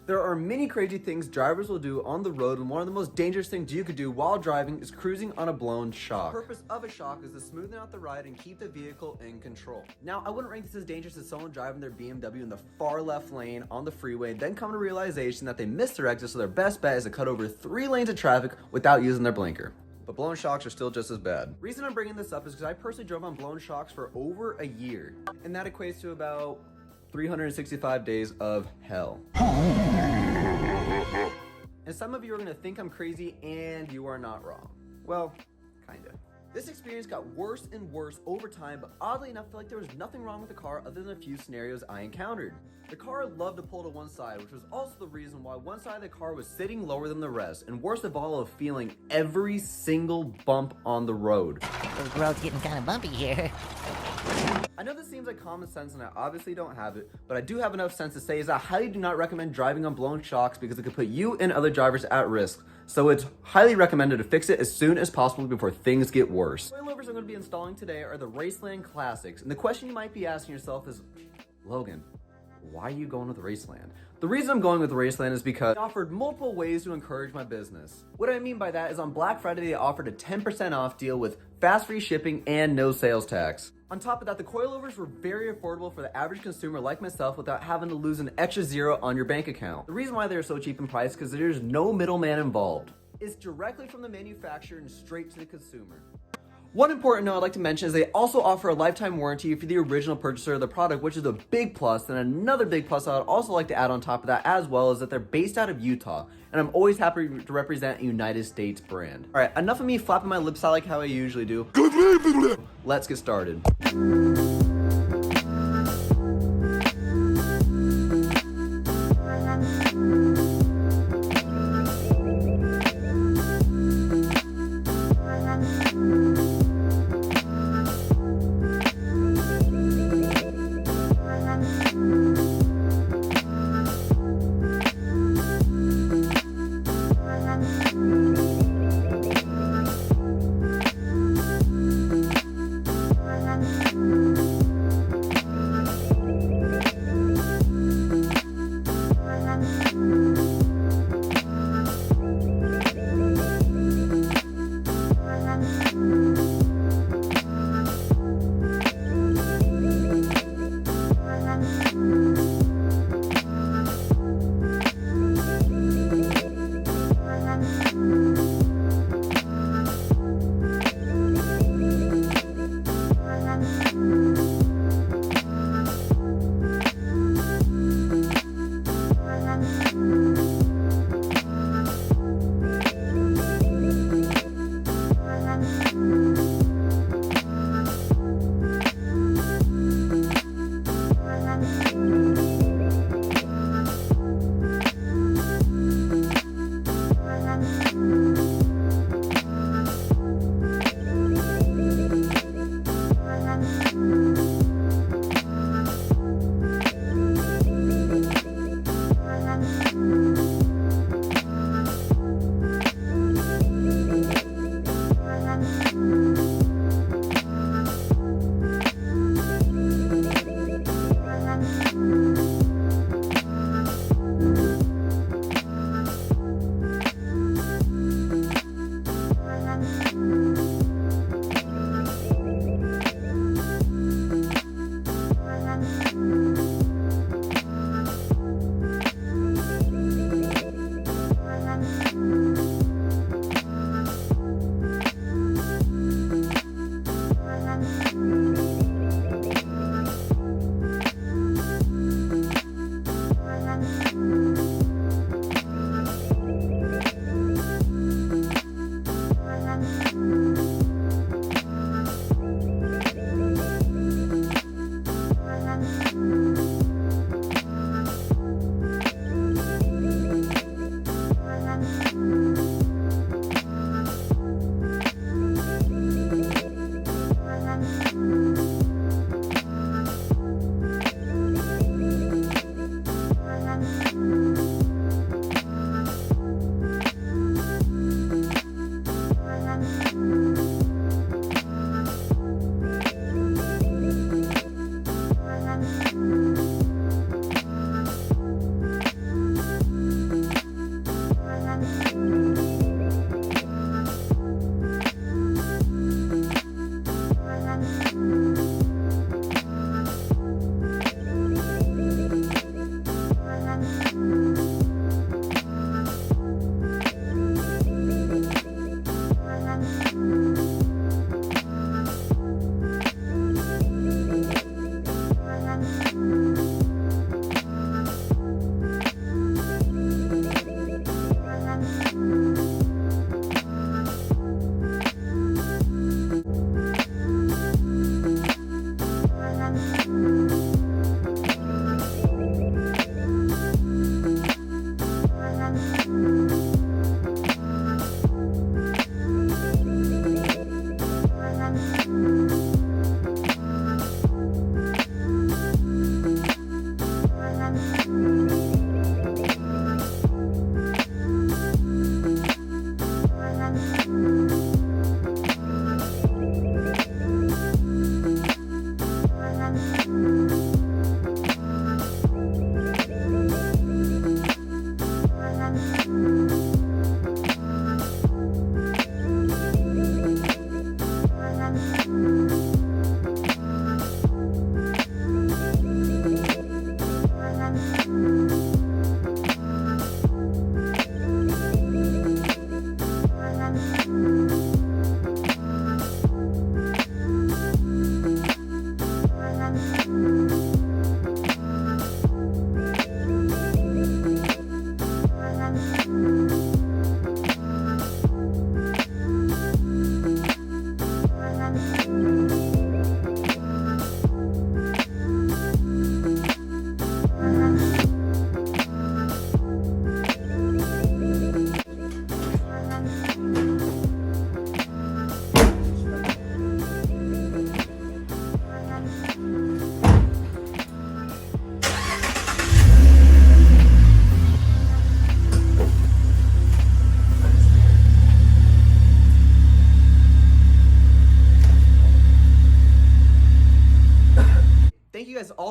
There are many crazy things drivers will do on the road, and one of the most dangerous things you could do while driving is cruising on a blown shock. The purpose of a shock is to smoothen out the ride and keep the vehicle in control. Now, I wouldn't rank this as dangerous as someone driving their BMW in the far left lane on the freeway, then come to realization that they missed their exit, so their best bet is to cut over 3 lanes of traffic without using their blinker. But blown shocks are still just as bad. The reason I'm bringing this up is because I personally drove on blown shocks for over a year, and that equates to about 365 days of hell. And some of you are gonna think I'm crazy, and you are not wrong. Well, kinda. This experience got worse and worse over time, but oddly enough, I feel like there was nothing wrong with the car other than a few scenarios I encountered. The car loved to pull to one side, which was also the reason why one side of the car was sitting lower than the rest, and worst of all, of feeling every single bump on the road. The road's getting kind of bumpy here. I know this seems like common sense, and I obviously don't have it, but I do have enough sense to say is I highly do not recommend driving on blown shocks because it could put you and other drivers at risk. So it's highly recommended to fix it as soon as possible before things get worse. The coilovers I'm going to be installing today are the Raceland Classics, and the question you might be asking yourself is, Logan, why are you going with Raceland? The reason I'm going with Raceland is because they offered multiple ways to encourage my business. What I mean by that is on Black Friday, they offered a 10% off deal with fast free shipping and no sales tax. On top of that, the coilovers were very affordable for the average consumer like myself without having to lose an extra zero on your bank account. The reason why they're so cheap in price is because there's no middleman involved. It's directly from the manufacturer and straight to the consumer. One important note I'd like to mention is they also offer a lifetime warranty for the original purchaser of the product, which is a big plus. And another big plus I'd also like to add on top of that as well is that they're based out of Utah. And I'm always happy to represent a United States brand. All right, enough of me flapping my lips out like how I usually do. Let's get started.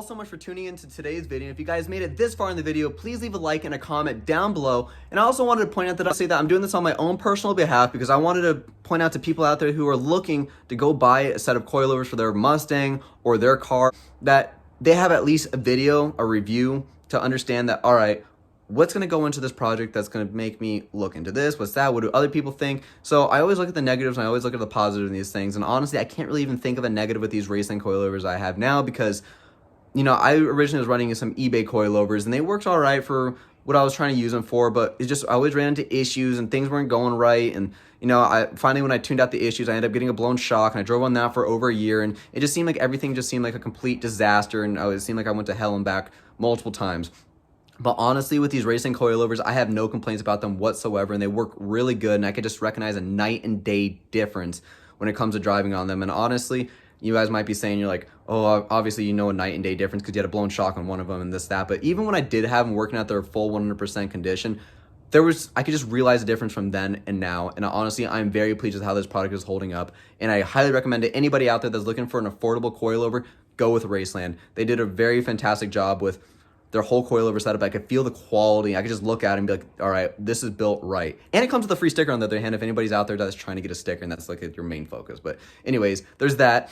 all so much for tuning into today's video. If you guys made it this far in the video, please leave a like and a comment down below. And I also wanted to point out that I'm doing this on my own personal behalf because I wanted to point out to people out there who are looking to go buy a set of coilovers for their Mustang or their car that they have at least a video, a review to understand that, all right, what's going to go into this project that's going to make me look into this? What's that? What do other people think? So I always look at the negatives and I always look at the positives in these things. And honestly, I can't really even think of a negative with these Raceland coilovers I have now because, you know, I originally was running some eBay coilovers and they worked all right for what I was trying to use them for, but it's just, I always ran into issues and things weren't going right. And, you know, finally when I tuned out the issues, I ended up getting a blown shock and I drove on that for over a year. And it just seemed like everything just seemed like a complete disaster. And it seemed like I went to hell and back multiple times. But honestly, with these Raceland coilovers, I have no complaints about them whatsoever, and they work really good, and I could just recognize a night and day difference when it comes to driving on them. And honestly, you guys might be saying, you're like, oh, obviously you know a night and day difference because you had a blown shock on one of them and this, that. But even when I did have them working at their full 100% condition, I could just realize the difference from then and now. And honestly, I'm very pleased with how this product is holding up. And I highly recommend to anybody out there that's looking for an affordable coilover, go with Raceland. They did a very fantastic job with their whole coilover setup. I could feel the quality. I could just look at it and be like, all right, this is built right. And it comes with a free sticker on the other hand if anybody's out there that's trying to get a sticker and that's like your main focus. But anyways, there's that.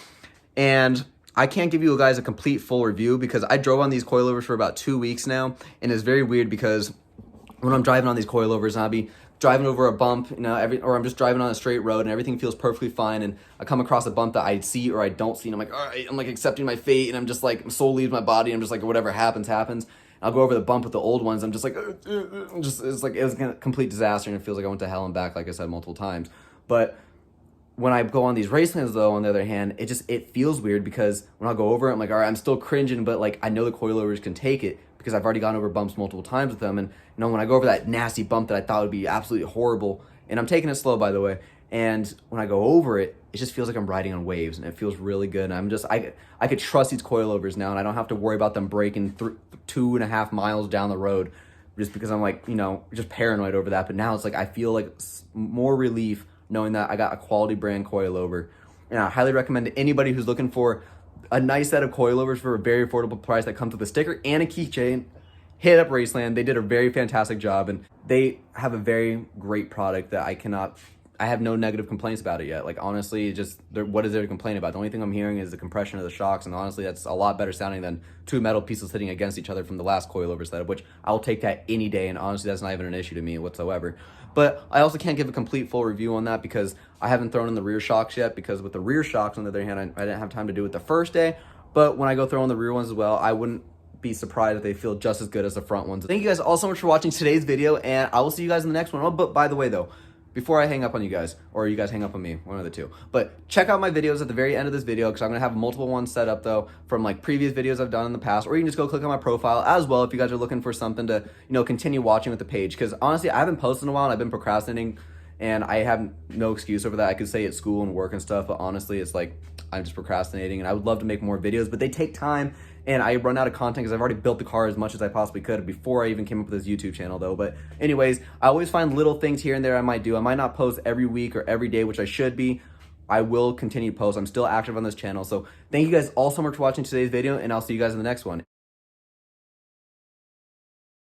And I can't give you guys a complete full review because I drove on these coilovers for about 2 weeks now. And it's very weird because when I'm driving on these coilovers, I'll be driving over a bump, you know, or I'm just driving on a straight road and everything feels perfectly fine, and I come across a bump that I see or I don't see, and I'm like, all right, I'm like accepting my fate, and I'm just like, my soul leaves my body, and I'm just like, whatever happens, happens. I'll go over the bump with the old ones, I'm just like, it's like, it was a complete disaster, and it feels like I went to hell and back, like I said multiple times. But when I go on these Racelands though, on the other hand, it feels weird because when I'll go over it, I'm like, all right, I'm still cringing, but like, I know the coilovers can take it because I've already gone over bumps multiple times with them. And you know, when I go over that nasty bump that I thought would be absolutely horrible, and I'm taking it slow, by the way, and when I go over it, it just feels like I'm riding on waves, and it feels really good. And I could trust these coilovers now, and I don't have to worry about them breaking 2.5 miles down the road just because I'm like, you know, just paranoid over that. But now it's like, I feel like more relief knowing that I got a quality brand coilover. And I highly recommend to anybody who's looking for a nice set of coilovers for a very affordable price that comes with a sticker and a keychain, hit up Raceland. They did a very fantastic job, and they have a very great product that I have no negative complaints about it yet. Like, honestly, what is there to complain about? The only thing I'm hearing is the compression of the shocks, and honestly, that's a lot better sounding than two metal pieces hitting against each other from the last coilover setup, which I'll take that any day, and honestly, that's not even an issue to me whatsoever. But I also can't give a complete full review on that because I haven't thrown in the rear shocks yet, because with the rear shocks, on the other hand, I didn't have time to do it the first day, but when I go throw in the rear ones as well, I wouldn't be surprised if they feel just as good as the front ones. Thank you guys all so much for watching today's video, and I will see you guys in the next one. Oh, but by the way though, before I hang up on you guys, or you guys hang up on me, one of the two, but check out my videos at the very end of this video because I'm going to have multiple ones set up though from like previous videos I've done in the past, or you can just go click on my profile as well if you guys are looking for something to, you know, continue watching with the page, because honestly, I haven't posted in a while and I've been procrastinating, and I have no excuse over that. I could say it's school and work and stuff, but honestly, it's like I'm just procrastinating, and I would love to make more videos, but they take time, and I run out of content because I've already built the car as much as I possibly could before I even came up with this YouTube channel though. But anyways, I always find little things here and there I might do. I might not post every week or every day, which I should be. I will continue to post. I'm still active on this channel. So thank you guys all so much for watching today's video, and I'll see you guys in the next one.